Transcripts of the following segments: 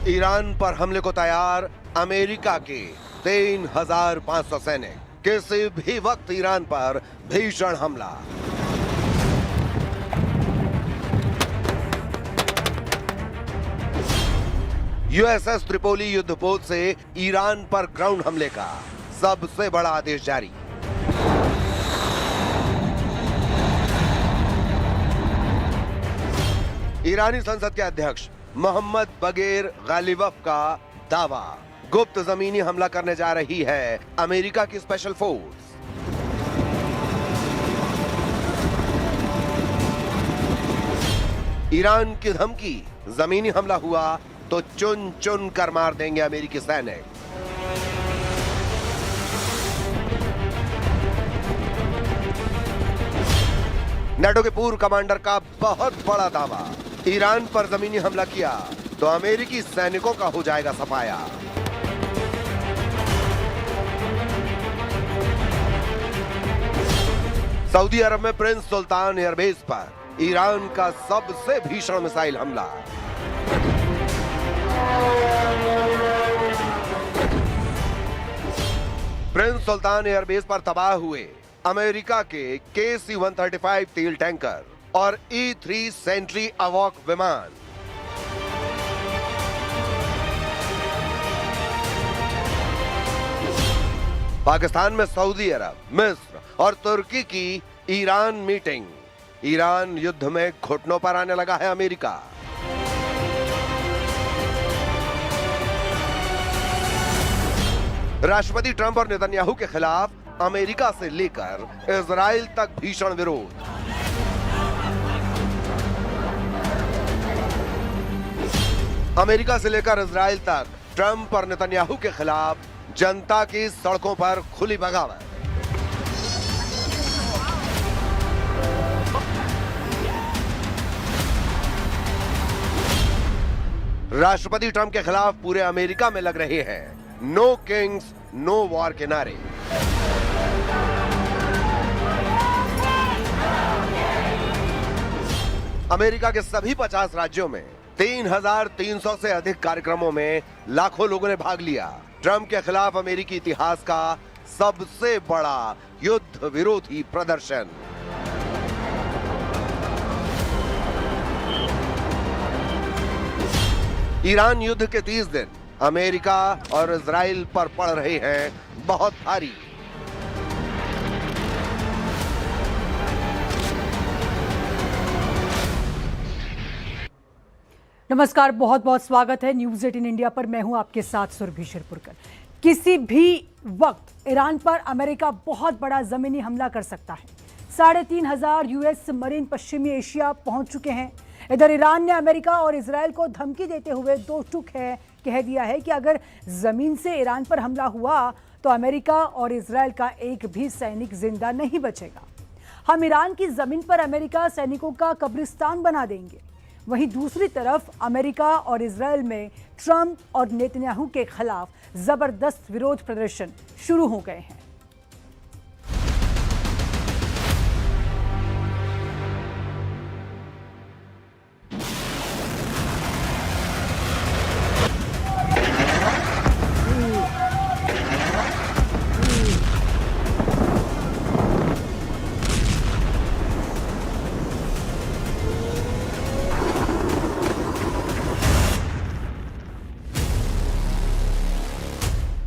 Iran पर हमले को तैयार अमेरिका के 3,500 सैनिक। किसी भी वक्त ईरान पर भीषण हमला। यूएसएस त्रिपोली युद्धपोत से ईरान पर ग्राउंड हमले का सबसे बड़ा आदेश जारी। ईरानी संसद के अध्यक्ष मोहम्मद बगेर गालिबफ का दावा, गुप्त जमीनी हमला करने जा रही है अमेरिका की स्पेशल फोर्स। ईरान की धमकी, जमीनी हमला हुआ तो चुन चुन कर मार देंगे अमेरिकी सैनिक। नाटो के पूर्व कमांडर का बहुत बड़ा दावा, ईरान पर जमीनी हमला किया तो अमेरिकी सैनिकों का हो जाएगा सफाया। सऊदी अरब में प्रिंस सुल्तान एयरबेस पर ईरान का सबसे भीषण मिसाइल हमला। प्रिंस सुल्तान एयरबेस पर तबाह हुए अमेरिका के KC-135 तेल टैंकर और E-3 सेंट्री अवॉक विमान। पाकिस्तान में सऊदी अरब, मिस्र और तुर्की की ईरान मीटिंग। ईरान युद्ध में घुटनों पर आने लगा है अमेरिका। राष्ट्रपति ट्रंप और नेतन्याहू के खिलाफ अमेरिका से लेकर इजराइल तक भीषण विरोध। अमेरिका से लेकर इजराइल तक ट्रंप और नेतन्याहू के खिलाफ जनता की सड़कों पर खुली बगावत। राष्ट्रपति ट्रंप के खिलाफ पूरे अमेरिका में लग रहे हैं नो किंग्स नो वॉर के नारे। अमेरिका के सभी 50 राज्यों में 3,300 से अधिक कार्यक्रमों में लाखों लोगों ने भाग लिया। ट्रंप के खिलाफ अमेरिकी इतिहास का सबसे बड़ा युद्ध विरोधी प्रदर्शन। ईरान युद्ध के 30 दिन अमेरिका और इजराइल पर पड़ रहे हैं बहुत भारी। नमस्कार, बहुत बहुत स्वागत है न्यूज़ 18 इंडिया पर। मैं हूं आपके साथ सुरभि शिरपुरकर। किसी भी वक्त ईरान पर अमेरिका बहुत बड़ा जमीनी हमला कर सकता है। 3,500 यूएस मरीन पश्चिमी एशिया पहुंच चुके हैं। इधर ईरान ने अमेरिका और इजराइल को धमकी देते हुए दो टूक कह दिया है कि अगर जमीन से ईरान पर हमला हुआ तो अमेरिका और इजराइल का एक भी सैनिक जिंदा नहीं बचेगा। हम ईरान की जमीन पर अमेरिका सैनिकों का कब्रिस्तान बना देंगे। वहीं दूसरी तरफ अमेरिका और इजराइल में ट्रंप और नेतन्याहू के खिलाफ जबरदस्त विरोध प्रदर्शन शुरू हो गए हैं।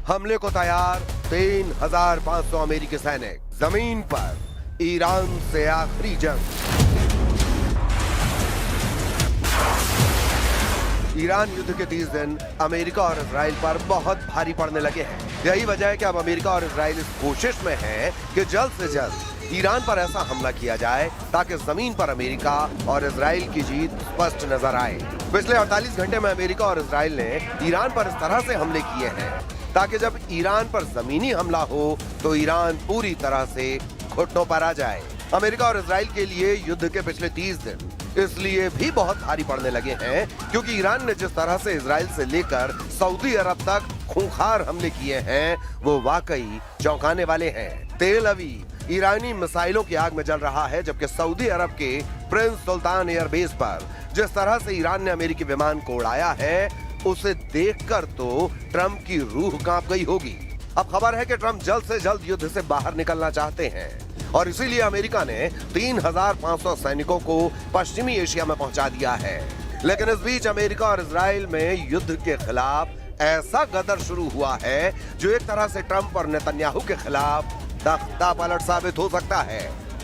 हमले को तैयार 3,500 अमेरिकी सैनिक। जमीन पर ईरान से आखिरी जंग। ईरान युद्ध के 30 दिन अमेरिका और इजराइल पर बहुत भारी पड़ने लगे हैं। यही वजह है कि अब अमेरिका और इजराइल इस कोशिश में है कि जल्द से जल्द ईरान पर ऐसा हमला किया जाए ताकि जमीन पर अमेरिका और इजराइल की जीत स्पष्ट नजर आए। पिछले 48 घंटे में अमेरिका और इजराइल ने ईरान पर इस तरह से हमले किए हैं ताकि जब ईरान पर जमीनी हमला हो तो ईरान पूरी तरह से घुटनों पर आ जाए। अमेरिका और इजराइल के लिए युद्ध के पिछले 30 दिन इसलिए भी बहुत भारी पड़ने लगे हैं क्योंकि ईरान ने जिस तरह से इजराइल से लेकर सऊदी अरब तक खूंखार हमले किए हैं वो वाकई चौंकाने वाले हैं। तेल अवीव ईरानी मिसाइलों की आग में जल रहा है, जबकि सऊदी अरब के प्रिंस सुल्तान एयरबेस पर जिस तरह से ईरान ने अमेरिकी विमान को उड़ाया है, उसे देखकर तो ट्रंप की रूह कांप गई होगी। अब खबर है कि ट्रंप जल्द से जल्द युद्ध से बाहर निकलना चाहते हैं और इसीलिए अमेरिका ने 3,500 सैनिकों को पश्चिमी एशिया में पहुंचा दिया है। लेकिन इस बीच अमेरिका और इजराइल में युद्ध के खिलाफ ऐसा गदर शुरू हुआ है जो एक तरह से ट्रंप और नेतन्याहू के खिलाफ तख्ता पलट साबित हो सकता है।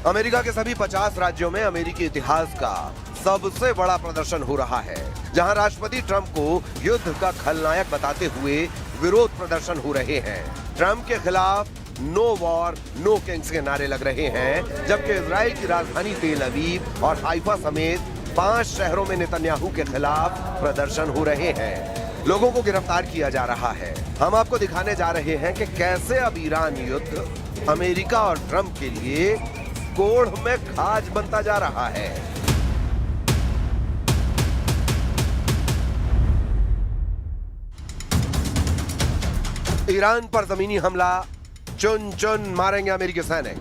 अमेरिका के सभी 50 राज्यों में अमेरिकी इतिहास का सबसे बड़ा प्रदर्शन हो रहा है, जहां राष्ट्रपति ट्रंप को युद्ध का खलनायक बताते हुए विरोध प्रदर्शन हो रहे हैं। ट्रंप के खिलाफ नो वॉर नो किंग्स के नारे लग रहे हैं, जबकि इजराइल की राजधानी तेल अवीव और हाइफा समेत 5 शहरों में नेतन्याहू के खिलाफ प्रदर्शन हो रहे हैं। लोगों को गिरफ्तार किया जा रहा है। हम आपको दिखाने जा रहे हैं कि कैसे अब ईरान युद्ध अमेरिका और ट्रंप के लिए कोढ़ में खाज बनता जा रहा है। ईरान पर जमीनी हमला, चुन चुन मारेंगे अमेरिकी सैनिक।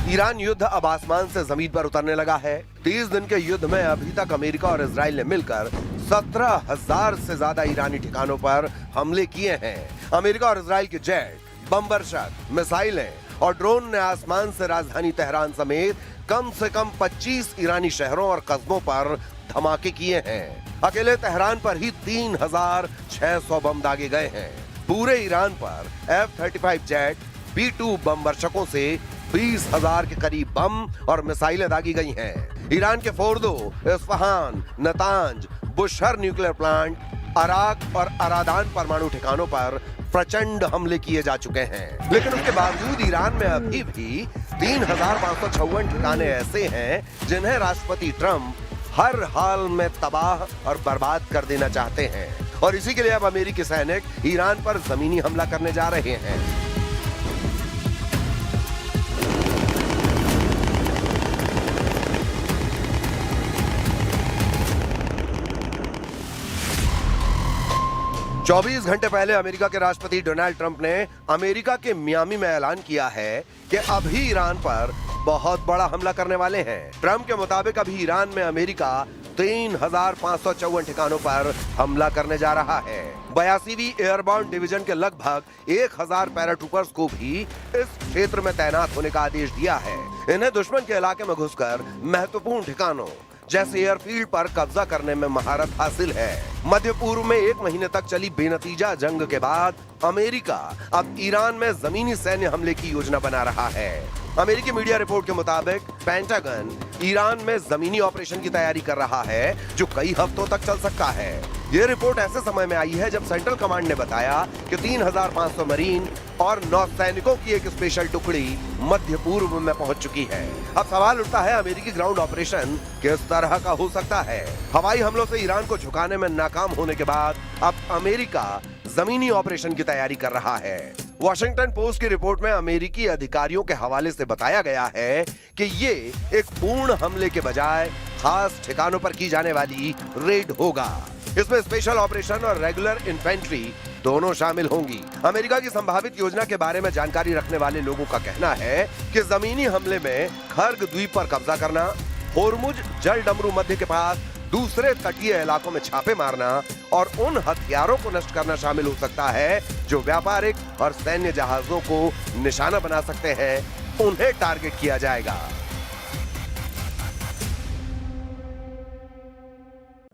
ईरान युद्ध अब आसमान से जमीन पर उतरने लगा है। 30 दिन के युद्ध में अभी तक अमेरिका और इजराइल ने मिलकर 17,000 से ज्यादा ईरानी ठिकानों पर हमले किए हैं। अमेरिका और इजराइल के जेट, बम वर्षक, मिसाइलें और ड्रोन ने आसमान से राजधानी तेहरान समेत कम से कम 25 ईरानी शहरों और कस्बों पर धमाके किए हैं। अकेले तेहरान पर ही 3,600 बम दागे गए हैं। पूरे ईरान पर F-35 जेट, B-2 बम वर्षकों से 20,000 के करीब बम और मिसाइलें दागी गई हैं। ईरान के Fordow, Isfahan, Natanz, Bushehr nuclear plant, Arak और अरादान परमाणु ठिकानों पर प्रचंड हमले किए जा चुके हैं। लेकिन उसके बावजूद ईरान में अभी भी 3,556 ठिकाने ऐसे हैं जिन्हें राष्ट्रपति ट्रंप हर हाल में तबाह और बर्बाद कर देना चाहते हैं। और इसी के लिए अब अमेरिकी सैनिक ईरान पर जमीनी हमला करने जा रहे हैं। 24 घंटे पहले अमेरिका के राष्ट्रपति डोनाल्ड ट्रंप ने अमेरिका के मियामी में ऐलान किया है कि अभी ईरान पर बहुत बड़ा हमला करने वाले हैं। ट्रंप के मुताबिक अभी ईरान में अमेरिका 3,554 ठिकानों पर हमला करने जा रहा है। 82वीं एयरबोर्न डिवीजन के लगभग 1,000 पैराट्रूपर्स को भी इस क्षेत्र में तैनात होने का आदेश दिया है। इन्हें दुश्मन के इलाके में घुसकर महत्वपूर्ण ठिकानों जैसे एयरफील्ड पर कब्जा करने में महारत हासिल है। मध्य पूर्व में 1 महीने तक चली बेनतीजा जंग के बाद अमेरिका अब ईरान में जमीनी सैन्य हमले की योजना बना रहा है। अमेरिकी मीडिया रिपोर्ट के मुताबिक पेंटागन ईरान में जमीनी ऑपरेशन की तैयारी कर रहा है जो कई हफ्तों तक चल सकता है। ये रिपोर्ट ऐसे समय में आई है जब सेंट्रल कमांड ने बताया कि 3,500 मरीन और नौसैनिकों की एक स्पेशल टुकड़ी मध्य पूर्व में पहुंच चुकी है। अब सवाल उठता है अमेरिकी ग्राउंड ऑपरेशन किस तरह का हो सकता है। हवाई हमलों से ईरान को झुकाने में नाकाम होने के बाद अब अमेरिका जमीनी ऑपरेशन की तैयारी कर रहा है। वॉशिंगटन पोस्ट की रिपोर्ट में अमेरिकी अधिकारियों के हवाले से बताया गया है कि ये एक पूर्ण हमले के बजाय खास ठिकानों पर की जाने वाली रेड होगा। इसमें स्पेशल ऑपरेशन और रेगुलर इन्फेंट्री दोनों शामिल होंगी। अमेरिका की संभावित योजना के बारे में जानकारी रखने वाले लोगों का कहना है कि जमीनी हमले में खर्ग द्वीप पर कब्जा करना, होर्मुज जल डमरू मध्य के पास दूसरे तटीय इलाकों में छापे मारना और उन हथियारों को नष्ट करना शामिल हो सकता है जो व्यापारिक और सैन्य जहाजों को निशाना बना सकते हैं। उन्हें टारगेट किया जाएगा।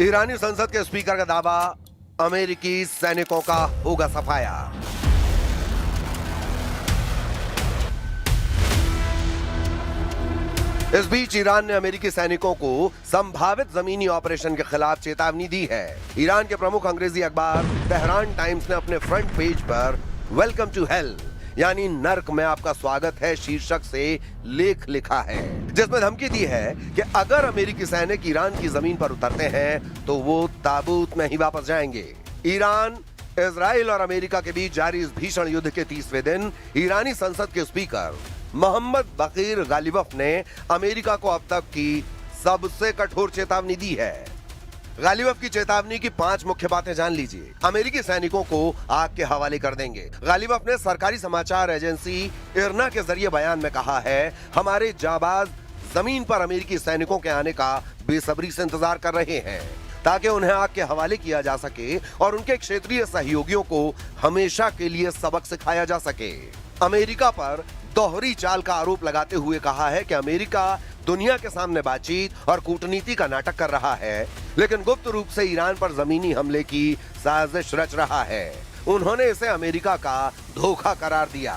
ईरानी संसद के स्पीकर का दावा, अमेरिकी सैनिकों का होगा सफाया। इस बीच ईरान ने अमेरिकी सैनिकों को संभावित जमीनी ऑपरेशन के खिलाफ चेतावनी दी है। ईरान के प्रमुख अंग्रेजी अखबार तेहरान टाइम्स ने अपने फ्रंट पेज पर वेलकम टू हेल यानी नर्क में आपका स्वागत है शीर्षक से लेख लिखा है, जिसमें धमकी दी है कि अगर अमेरिकी सैनिक ईरान की जमीन पर उतरते हैं तो वो ताबूत में ही वापस जाएंगे। ईरान, इजराइल और अमेरिका के बीच जारी इस भीषण युद्ध के 30वें दिन ईरानी संसद के स्पीकर मोहम्मद बकीर गालिबफ ने अमेरिका को अब तक की सबसे कठोर चेतावनी दी है। गालिबफ की चेतावनी की 5 मुख्य बातें जान लीजिए। अमेरिकी सैनिकों को आग के हवाले कर देंगे। गालिबफ ने सरकारी समाचार एजेंसी इरना के जरिए बयान में कहा है, हमारे जाबाज जमीन पर अमेरिकी सैनिकों के आने का बेसब्री से इंतजार कर रहे हैं ताकि उन्हें आग के हवाले किया जा सके और उनके क्षेत्रीय सहयोगियों को हमेशा के लिए सबक सिखाया जा सके। अमेरिका पर दोहरी चाल का आरोप लगाते हुए कहा है कि अमेरिका दुनिया के सामने बातचीत और कूटनीति का नाटक कर रहा है, लेकिन गुप्त रूप से ईरान पर जमीनी हमले की साजिश रच रहा है। उन्होंने इसे अमेरिका का धोखा करार दिया।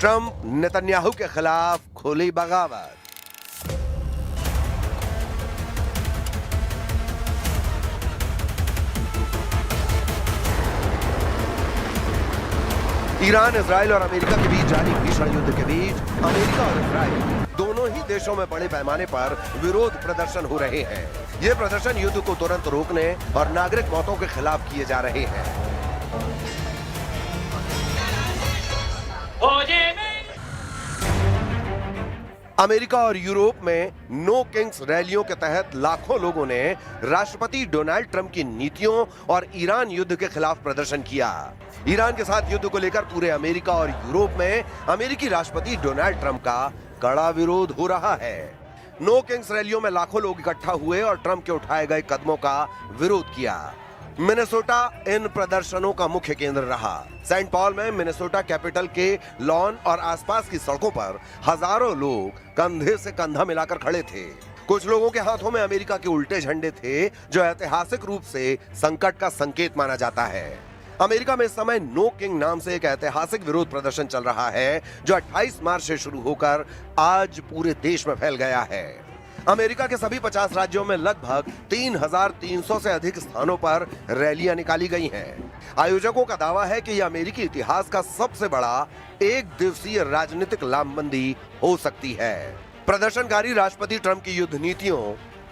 ट्रंप नेतन्याहू के खिलाफ खुली बगावत। ईरान, इजराइल और अमेरिका के बीच जारी भीषण युद्ध के बीच अमेरिका और इजराइल दोनों ही देशों में बड़े पैमाने पर विरोध प्रदर्शन हो रहे हैं। ये प्रदर्शन युद्ध को तुरंत रोकने और नागरिक मौतों के खिलाफ किए जा रहे हैं। अमेरिका और यूरोप में नो किंग्स रैलियों के तहत लाखों लोगों ने राष्ट्रपति डोनाल्ड ट्रंप की नीतियों और ईरान युद्ध के खिलाफ प्रदर्शन किया। ईरान के साथ युद्ध को लेकर पूरे अमेरिका और यूरोप में अमेरिकी राष्ट्रपति डोनाल्ड ट्रंप का कड़ा विरोध हो रहा है। नो किंग्स रैलियों में लाखों लोग इकट्ठा हुए और ट्रंप के उठाए गए कदमों का विरोध किया। मिनेसोटा इन प्रदर्शनों का मुख्य केंद्र रहा। सेंट पॉल में मिनेसोटा कैपिटल के लॉन और आसपास की सड़कों पर हजारों लोग कंधे से कंधा मिलाकर खड़े थे। कुछ लोगों के हाथों में अमेरिका के उल्टे झंडे थे, जो ऐतिहासिक रूप से संकट का संकेत माना जाता है। अमेरिका में इस समय नो किंग नाम से एक ऐतिहासिक विरोध प्रदर्शन चल रहा है, जो 28 मार्च से शुरू होकर आज पूरे देश में फैल गया है। अमेरिका के सभी 50 राज्यों में लगभग 3,300 से अधिक स्थानों पर रैलियां निकाली गई हैं। आयोजकों का दावा है कि यह अमेरिकी इतिहास का सबसे बड़ा एक दिवसीय राजनीतिक लामबंदी हो सकती है। प्रदर्शनकारी राष्ट्रपति ट्रंप की युद्ध नीतियों,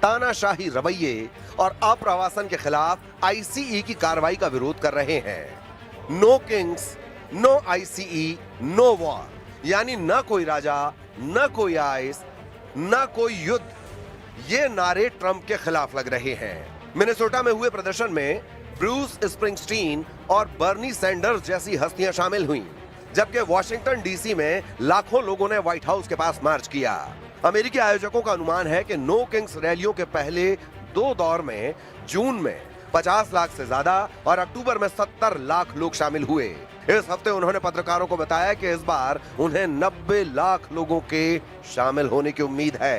तानाशाही रवैये और अप्रवासन के खिलाफ आईसीई की कार्रवाई का विरोध कर रहे हैं। No kings, no ICE, no war, यानी न कोई राजा, न कोई आइस, न कोई युद्ध, ये नारे ट्रंप के खिलाफ लग रहे हैं। मिनेसोटा में हुए प्रदर्शन में ब्रूस स्प्रिंगस्टीन और बर्नी सैंडर्स जैसी हस्तियां शामिल हुईं, जबकि वॉशिंगटन डीसी में लाखों लोगों ने व्हाइट हाउस के पास मार्च किया। अमेरिकी आयोजक का अनुमान है कि नो किंग्स रैलियों के पहले 2 दौर में जून में 50 लाख से ज्यादा और अक्टूबर में 70 लाख लोग शामिल हुए। इस हफ्ते उन्होंने पत्रकारों को बताया कि इस बार उन्हें 90 लाख लोगों के शामिल होने की उम्मीद है।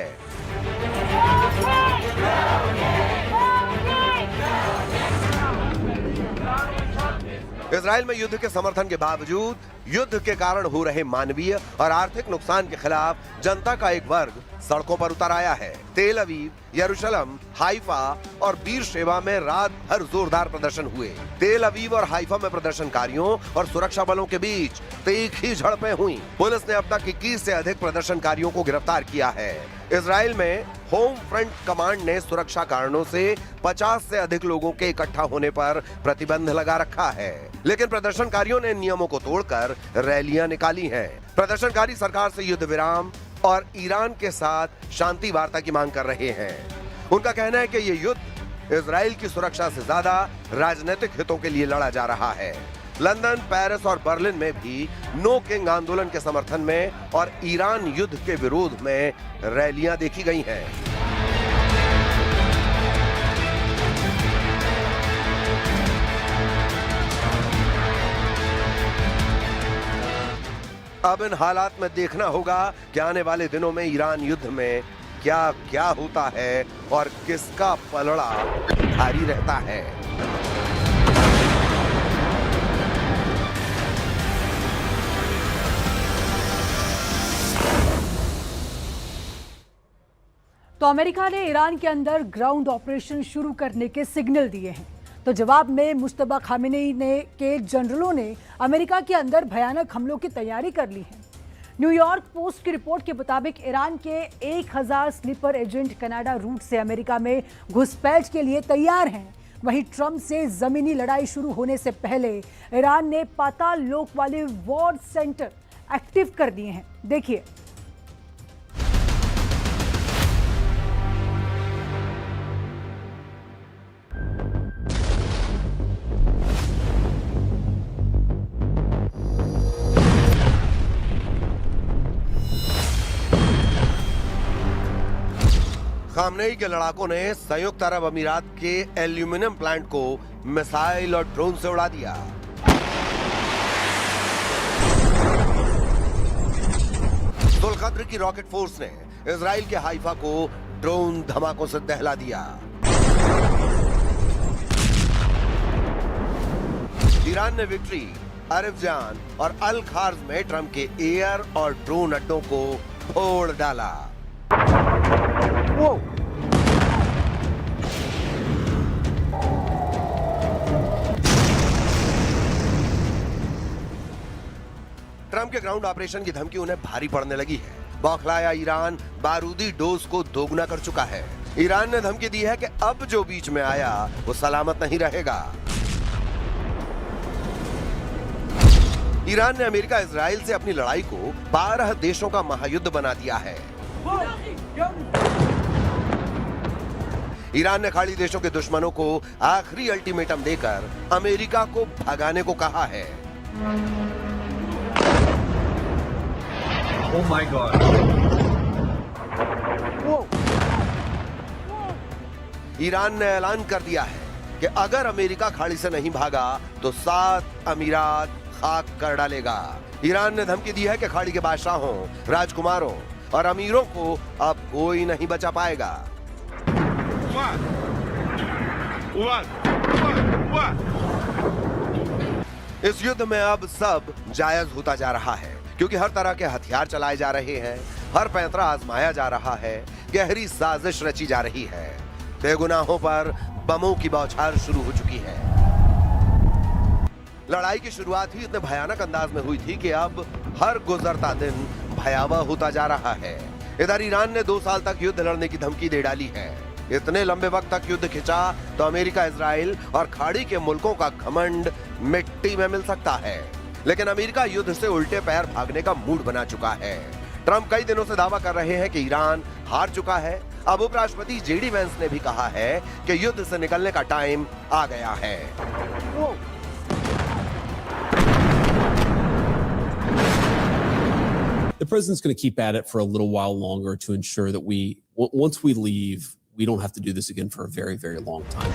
इजराइल में युद्ध के समर्थन के बावजूद युद्ध के कारण हो रहे मानवीय और आर्थिक नुकसान के खिलाफ जनता का एक वर्ग सड़कों पर उतर आया है। तेल अवीव, यरूशलेम, हाइफा और बीरशेबा में रात भर जोरदार प्रदर्शन हुए। तेल अवीव और हाइफा में प्रदर्शनकारियों और सुरक्षा बलों के बीच तीखी झड़पें हुई। पुलिस ने अब तक 21 से अधिक प्रदर्शनकारियों को गिरफ्तार किया है। इजराइल में होम फ्रंट कमांड ने सुरक्षा कारणों से 50 से अधिक लोगों के इकट्ठा होने पर प्रतिबंध लगा रखा है, लेकिन प्रदर्शनकारियों ने नियमों को तोड़कर रैलियां निकाली हैं। प्रदर्शनकारी सरकार से युद्ध विराम और ईरान के साथ शांति वार्ता की मांग कर रहे हैं। उनका कहना है कि ये युद्ध इजराइल की सुरक्षा से ज्यादा राजनीतिक हितों के लिए लड़ा जा रहा है। लंदन, पेरिस और बर्लिन में भी नो किंग आंदोलन के समर्थन में और ईरान युद्ध के विरोध में रैलियां देखी गई हैं। अब इन हालात में देखना होगा कि आने वाले दिनों में ईरान युद्ध में क्या क्या होता है और किसका पलड़ा भारी रहता है। तो अमेरिका ने ईरान के अंदर ग्राउंड ऑपरेशन शुरू करने के सिग्नल दिए हैं। तो जवाब में मुश्तबा खामेनी के जनरलों ने अमेरिका के अंदर भयानक हमलों की तैयारी कर ली है। न्यूयॉर्क पोस्ट की रिपोर्ट के मुताबिक ईरान के 1000 स्लीपर एजेंट कनाडा रूट से अमेरिका में घुसपैठ के लिए तैयार हैं। वहीं ट्रंप से जमीनी लड़ाई शुरू होने से पहले ईरान ने पाताल लोक वाले वॉर सेंटर एक्टिव कर दिए हैं। देखिए, खामनेई के लड़ाकों ने संयुक्त अरब अमीरात के एल्यूमिनियम प्लांट को मिसाइल और ड्रोन से उड़ा दिया। तुल-कद्र की रॉकेट फोर्स ने इजराइल के हाइफा को ड्रोन धमाकों से दहला दिया। ईरान ने विक्ट्री, अरफजान और अल खार्ज में ट्रंप के एयर और ड्रोन अड्डों को फोड़ डाला। ट्रंप के ग्राउंड ऑपरेशन की धमकी उन्हें भारी पड़ने लगी है। बौखलाया ईरान बारूदी डोज को दोगुना कर चुका है। ईरान ने धमकी दी है कि अब जो बीच में आया वो सलामत नहीं रहेगा। ईरान ने अमेरिका इजराइल से अपनी लड़ाई को 12 देशों का महायुद्ध बना दिया है। ईरान ने खाड़ी देशों के दुश्मनों को आखिरी अल्टीमेटम देकर अमेरिका को भगाने को कहा है। Oh my God. ईरान ने ऐलान कर दिया है कि अगर अमेरिका खाड़ी से नहीं भागा तो 7 अमीरात खाक कर डालेगा। ईरान ने धमकी दी है कि खाड़ी के बादशाहों, राजकुमारों और अमीरों को अब कोई नहीं बचा पाएगा। इस युद्ध में अब सब जायज होता जा रहा है, क्योंकि हर तरह के हथियार चलाए जा रहे हैं, हर पैंतरा आजमाया जा रहा है, गहरी साजिश रची जा रही है। बेगुनाहों पर बमों की बौछार शुरू हो चुकी है। लड़ाई की शुरुआत ही इतने भयानक अंदाज में हुई थी कि अब हर गुजरता दिन भयावह होता जा रहा है। इधर ईरान ने 2 साल तक युद्ध लड़ने की धमकी दे डाली है। इतने लंबे वक्त तक युद्ध खिंचा तो अमेरिका, इजराइल और खाड़ी के मुल्कों का घमंड मिट्टी में मिल सकता है। लेकिन अमेरिका युद्ध से उल्टे पैर भागने का मूड बना चुका है। ट्रंप कई दिनों से दावा कर रहे हैं कि ईरान हार चुका है। अब उपराष्ट्रपति जेडी वेंस ने भी कहा है कि युद्ध से निकलने का टाइम आ गया है। The president's going to keep at it for a little while longer to ensure that once we leave, we don't have to do this again for a very, very long time.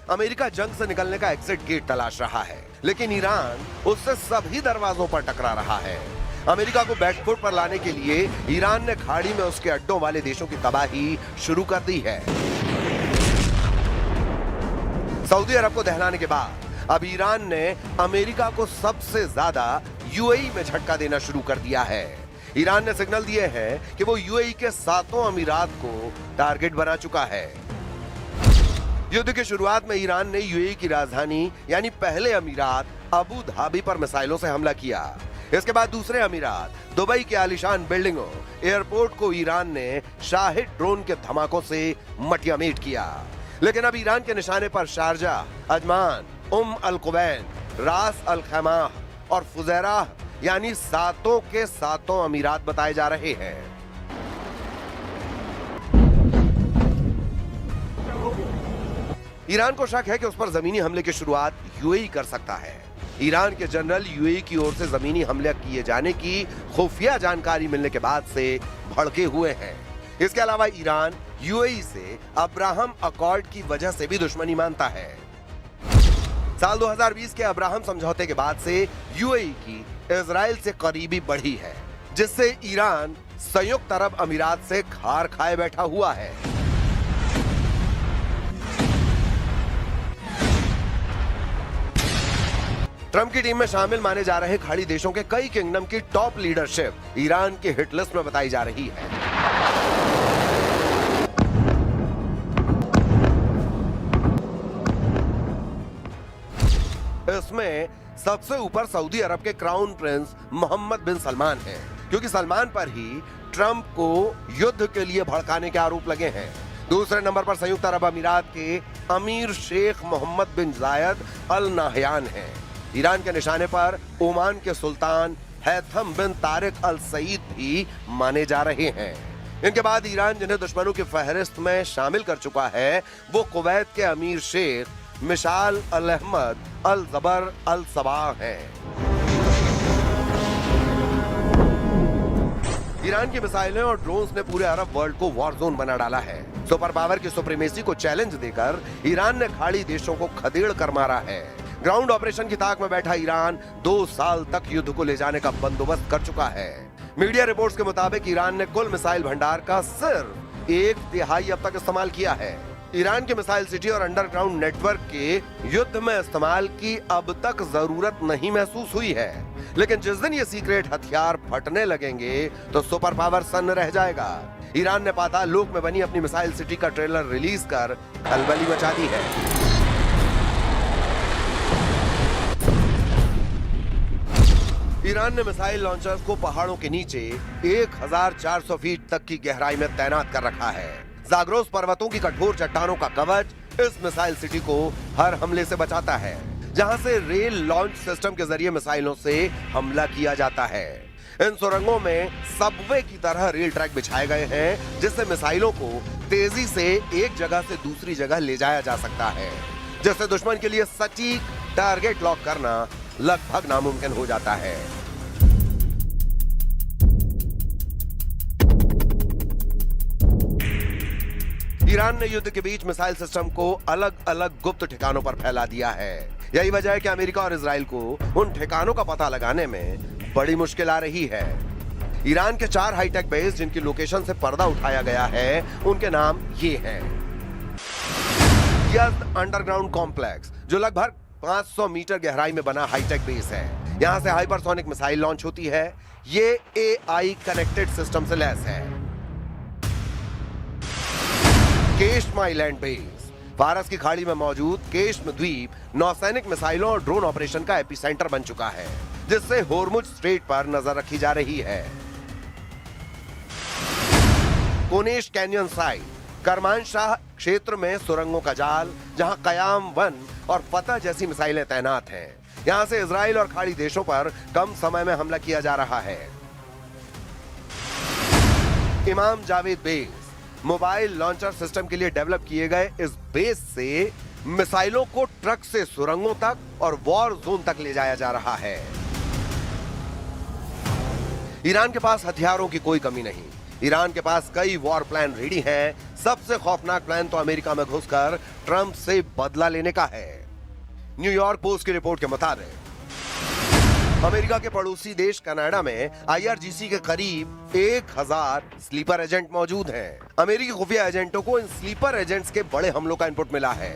America जंग से निकलने का exit gate तलाश रहा है, लेकिन Iran उससे सभी दरवाजों पर टकरा रहा है। अमेरिका को बैकफुट पर लाने के लिए ईरान ने खाड़ी में उसके अड्डों वाले देशों की तबाही शुरू कर दी है। सऊदी अरब को दहलाने के बाद अब ईरान ने अमेरिका को सबसे ज्यादा यूएई में झटका देना शुरू कर दिया है। ईरान ने सिग्नल दिए हैं कि वो यूएई के 7 अमीरात को टारगेट बना चुका है। युद्ध की शुरुआत में ईरान ने यूएई की राजधानी यानी पहले अमीरात अबू धाबी पर मिसाइलों से हमला किया। इसके बाद दूसरे अमीरात दुबई के आलीशान बिल्डिंगों, एयरपोर्ट को ईरान ने शाहिद ड्रोन के धमाकों से मटियामेट किया। लेकिन अब ईरान के निशाने पर शारजा, अजमान, अल कुवैन, रास अल खैमा और फुजैराह यानी सातों के सातों अमीरात बताए जा रहे हैं। ईरान को शक है कि उस पर जमीनी हमले की शुरुआत यूएई कर सकता है। ईरान के जनरल यूएई की ओर से जमीनी हमले किए जाने की खुफिया जानकारी मिलने के बाद से भड़के हुए हैं। इसके अलावा ईरान यूएई से अब्राहम अकॉर्ड की वजह से भी दुश्मनी मानता है। साल 2020 के अब्राहम समझौते के बाद से यूएई की इजराइल से करीबी बढ़ी है, जिससे ईरान संयुक्त अरब अमीरात से खार खाए बैठा हुआ है। ट्रंप की टीम में शामिल माने जा रहे खाड़ी देशों के कई किंगडम की टॉप लीडरशिप ईरान की हिट लिस्ट में बताई जा रही है। इसमें सबसे ऊपर सऊदी अरब के क्राउन प्रिंस मोहम्मद बिन सलमान हैं, क्योंकि सलमान पर ही ट्रंप को युद्ध के लिए भड़काने के आरोप लगे हैं। दूसरे नंबर पर संयुक्त अरब अमीरात के अमीर शेख मोहम्मद बिन जायद अल नाहयान हैं। ईरान के निशाने पर ओमान के सुल्तान हैथम बिन तारिक अल सईद भी माने जा रहे हैं। इनके बाद ईरान जिन्हें दुश्मनों की फहरिस्त में शामिल कर चुका है, वो कुवैत के अमीर शेख मिशाल अल अहमद अल जबर अल सबाह हैं। ईरान की मिसाइलें और ड्रोन्स ने पूरे अरब वर्ल्ड को वॉर जोन बना डाला है। सुपर पावर की सुप्रीमेसी को चैलेंज देकर ईरान ने खाड़ी देशों को खदेड़ कर मारा है। ग्राउंड ऑपरेशन की ताक में बैठा ईरान 2 साल तक युद्ध को ले जाने का बंदोबस्त कर चुका है। मीडिया रिपोर्ट्स के मुताबिक ईरान ने कुल मिसाइल भंडार का सिर्फ 1/3 अब तक इस्तेमाल किया है। ईरान के मिसाइल सिटी और अंडरग्राउंड नेटवर्क के युद्ध में इस्तेमाल की अब तक जरूरत नहीं महसूस हुई है, लेकिन जिस दिन ये सीक्रेट हथियार फटने लगेंगे तो सुपर पावर सन्न रह जाएगा। ईरान ने पाताल लोक में बनी अपनी मिसाइल सिटी का ट्रेलर रिलीज कर खलबली मचा दी है। ईरान ने मिसाइल लॉन्चर्स को पहाड़ों के नीचे 1400 फीट तक की गहराई में तैनात कर रखा है। जाग्रोस पर्वतों की कठोर चट्टानों का कवच इस मिसाइल सिटी को हर हमले से बचाता है, जहां से रेल लॉन्च सिस्टम के जरिए मिसाइलों से हमला किया जाता है। इन सुरंगों में सबवे की तरह रेल ट्रैक बिछाए गए हैं, जिससे मिसाइलों को तेजी से एक जगह से दूसरी जगह ले जाया जा सकता है, जिससे दुश्मन के लिए सटीक टारगेट लॉक करना लगभग नामुमकिन हो जाता है। ईरान ने युद्ध के बीच मिसाइल सिस्टम को अलग अलग गुप्त ठिकानों पर फैला दिया है। यही वजह है कि अमेरिका और इजराइल को उन ठिकानों का पता लगाने में बड़ी मुश्किल आ रही है। ईरान के 4 हाईटेक बेस जिनकी लोकेशन से पर्दा उठाया गया है, उनके नाम ये हैं। यज़्द अंडरग्राउंड कॉम्प्लेक्स, जो लगभग 500 मीटर गहराई में बना हाईटेक बेस है। यहां से हाइपरसोनिक मिसाइल लॉन्च होती है। ये AI कनेक्टेड सिस्टम से लैस है। केश्म आइलैंड बेस, फारस की खाड़ी में मौजूद केश्म द्वीप नौसैनिक मिसाइलों और ड्रोन ऑपरेशन का एपिसेंटर बन चुका है, जिससे होर्मुज स्ट्रेट पर नजर रखी जा रही है। कोनेश कैनियन साइट, करमानशाह क्षेत्र में सुरंगों का जाल, जहां कयाम 1 और फतह जैसी मिसाइलें तैनात हैं। यहां से इजराइल और खाड़ी देशों पर कम समय में हमला किया जा रहा है। इमाम Javed base, mobile launcher system के लिए डेवलप किए गए इस बेस से मिसाइलों को ट्रक से सुरंगों तक और वॉर जोन तक ले जाया जा रहा है। ईरान के पास हथियारों की कोई कमी नहीं। ईरान के पास कई वॉर प्लान रेडी हैं। सबसे खौफनाक प्लान तो अमेरिका में घुसकर ट्रंप से बदला लेने का है। न्यूयॉर्क पोस्ट की रिपोर्ट के मुताबिक अमेरिका के पड़ोसी देश कनाडा में IRGC के करीब 1000 स्लीपर एजेंट मौजूद हैं। अमेरिकी खुफिया एजेंटों को इन स्लीपर एजेंट्स के बड़े हमलों का इनपुट मिला है।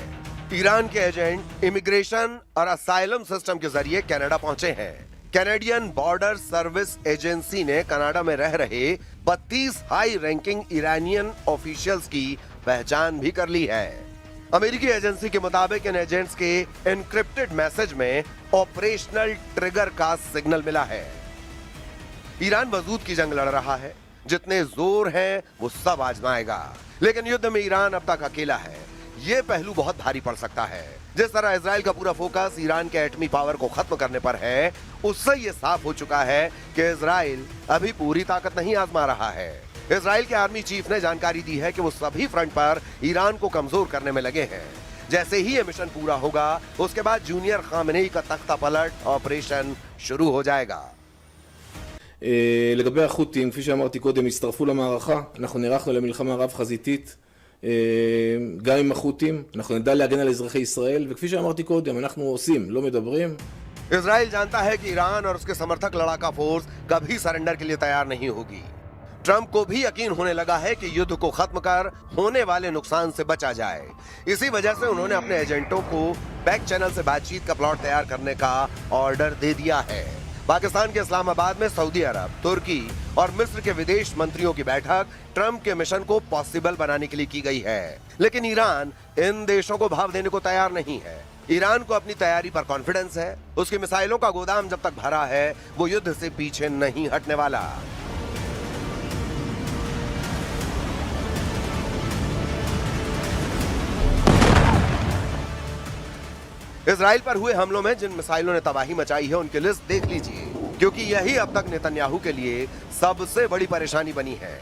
ईरान के एजेंट इमिग्रेशन और असाइलम सिस्टम के जरिए कनाडा पहुंचे हैं। कैनेडियन बॉर्डर सर्विस एजेंसी ने कनाडा में रह रहे 32 हाई रैंकिंग ईरानियन ऑफिशियल्स की पहचान भी कर ली है। अमेरिकी एजेंसी के मुताबिक इन एजेंट्स के एनक्रिप्टेड मैसेज में ऑपरेशनल ट्रिगर का सिग्नल मिला है। ईरान वजूद की जंग लड़ रहा है। जितने जोर हैं वो सब आजमाएगा, लेकिन युद्ध में ईरान अब तक अकेला है। ये पहलू बहुत भारी पड़ सकता है। जिस तरह इजराइल का पूरा फोकस ईरान के एटमी पावर को खत्म करने पर है, उससे ये साफ हो चुका है कि इजराइल अभी पूरी ताकत नहीं आजमा रहा है। इजराइल के आर्मी चीफ ने जानकारी दी है कि वो सभी फ्रंट पर ईरान को कमजोर करने में लगे हैं। जैसे ही ये मिशन पूरा होगा, उसके बाद जूनियर खामेनेई का तख्ता पलट ऑपरेशन शुरू हो जाएगा। לגבי החות'ים, כפי שאמרתי קודם, הצטרפו למערכה. אנחנו נערכנו למלחמה רב חזיתית, גם עם החות'ים. אנחנו נדע להגן על אזרחי ישראל, וכפי שאמרתי קודם, אנחנו עושים, לא מדברים. इजराइल जानता है कि ईरान और उसके समर्थक लड़ाका फोर्स कभी सरेंडर के लिए तैयार नहीं होगी। ट्रंप को भी यकीन होने लगा है कि युद्ध को खत्म कर होने वाले नुकसान से बचा जाए। इसी वजह से उन्होंने अपने एजेंटों को बैक चैनल से बातचीत का प्लॉट तैयार करने का ऑर्डर दे दिया है। पाकिस्तान के इस्लामाबाद में सऊदी अरब, तुर्की और मिस्र के विदेश मंत्रियों की बैठक ट्रंप के मिशन को पॉसिबल बनाने के लिए की गई है। लेकिन ईरान इन देशों को भाव देने को तैयार नहीं है। ईरान को अपनी तैयारी पर कॉन्फिडेंस है। उसकी मिसाइलों का गोदाम जब तक भरा है, वो युद्ध से पीछे नहीं हटने वाला। इजराइल पर हुए हमलों में जिन मिसाइलों ने तबाही मचाई है, उनकी लिस्ट देख लीजिए, क्योंकि यही अब तक नेतन्याहू के लिए सबसे बड़ी परेशानी बनी है।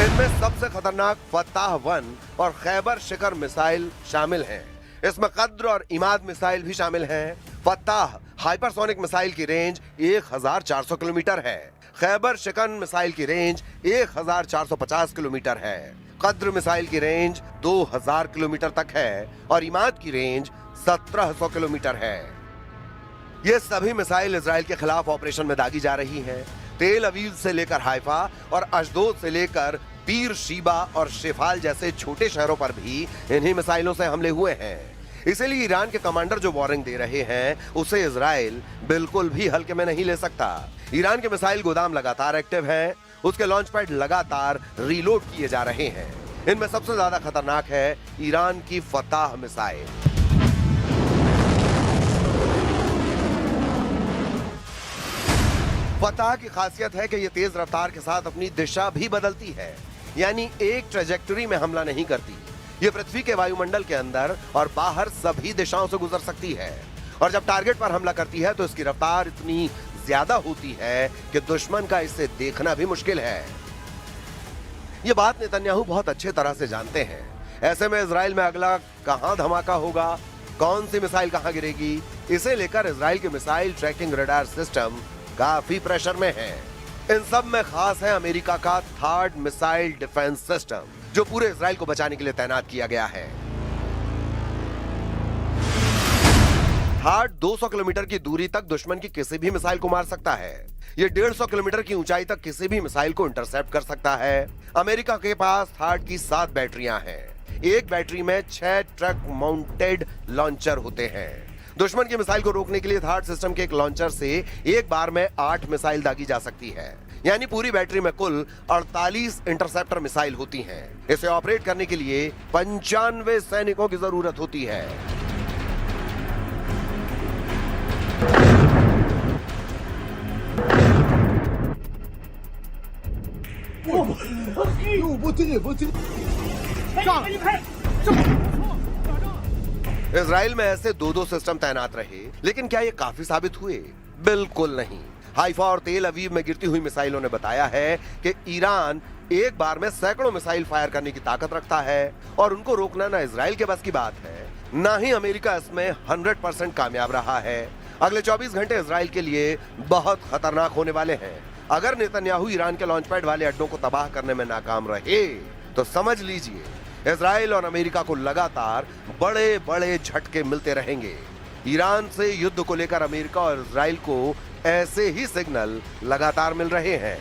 इनमें सबसे खतरनाक फताह-1 और खैबर शिखर मिसाइल शामिल हैं। इसमें कद्र और इमाद मिसाइल भी शामिल हैं। फताह हाइपरसोनिक मिसाइल की रेंज 1400 किलोमीटर है। खैबर शिकन मिसाइल की रेंज 1450 किलोमीटर है। कद्र मिसाइल की रेंज 2000 किलोमीटर तक है और इमाद की रेंज 1700 किलोमीटर है। ये सभी मिसाइल इजराइल के खिलाफ ऑपरेशन में दागी जा रही हैं। तेल अवीव से लेकर हाइफा और अशदोद से लेकर बीर शीबा और शेफाल जैसे छोटे शहरों पर भी इन्हीं मिसाइलों से हमले हुए हैं। इसीलिए ईरान के कमांडर जो वार्निंग दे रहे हैं, उसे इजराइल बिल्कुल भी हल्के में नहीं ले सकता। ईरान के मिसाइल गोदाम लगातार एक्टिव हैं, उसके लॉन्च पैड लगातार रीलोड किए जा रहे हैं। इनमें सबसे ज्यादा खतरनाक है ईरान की फताह मिसाइल। फताह की खासियत है कि यह तेज रफ्तार के साथ अपनी दिशा भी बदलती है, यानी एक ट्रेजेक्टरी में हमला नहीं करती। ये पृथ्वी के वायुमंडल के अंदर और बाहर सभी दिशाओं से गुजर सकती है और जब टारगेट पर हमला करती है तो इसकी रफ्तार इतनी ज्यादा होती है कि दुश्मन का इसे देखना भी मुश्किल है। ये बात नेतन्याहू बहुत अच्छे तरह से जानते हैं। ऐसे में इजराइल में अगला कहां धमाका होगा, कौन सी मिसाइल कहां गिरेगी, इसे लेकर इजराइल के मिसाइल ट्रैकिंग रडार सिस्टम काफी प्रेशर में है। इन सब में खास है अमेरिका का थर्ड मिसाइल डिफेंस सिस्टम, जो पूरे इजराइल को बचाने के लिए तैनात किया गया है। थर्ड 200 किलोमीटर की दूरी तक दुश्मन की किसी भी मिसाइल को मार सकता है। ये 150 किलोमीटर की ऊंचाई तक किसी भी मिसाइल को इंटरसेप्ट कर सकता है। अमेरिका के पास थर्ड की 7 बैटरियां हैं। एक बैटरी में 6 ट्रक माउंटेड लॉन्चर होते हैं। दुश्मन की मिसाइल को रोकने के लिए थर्ड सिस्टम के एक लॉन्चर से एक बार में 8 मिसाइल दागी जा सकती है, यानी पूरी बैटरी में कुल 48 इंटरसेप्टर मिसाइल होती हैं। इसे ऑपरेट करने के लिए 95 सैनिकों की जरूरत होती है। इजराइल में ऐसे 2-2 सिस्टम तैनात रहे, लेकिन क्या ये काफी साबित हुए? बिल्कुल नहीं। हाइफा और तेल अवीव में गिरती हुई मिसाइलों ने बताया है कि ईरान एक बार में सैकड़ों मिसाइल फायर करने की ताकत रखता है और उनको रोकना ना इजराइल के बस की बात है, ना ही अमेरिका इसमें 100% कामयाब रहा है। अगले 24 घंटे इजराइल के लिए बहुत खतरनाक होने वाले हैं। अगर नेतन्याहू ईरान के लॉन्च पैड वाले अड्डों को तबाह करने में नाकाम रहे तो समझ लीजिए इजराइल और अमेरिका को लगातार बड़े बड़े झटके मिलते रहेंगे। ईरान से युद्ध को लेकर अमेरिका और इजराइल को ऐसे ही सिग्नल लगातार मिल रहे हैं।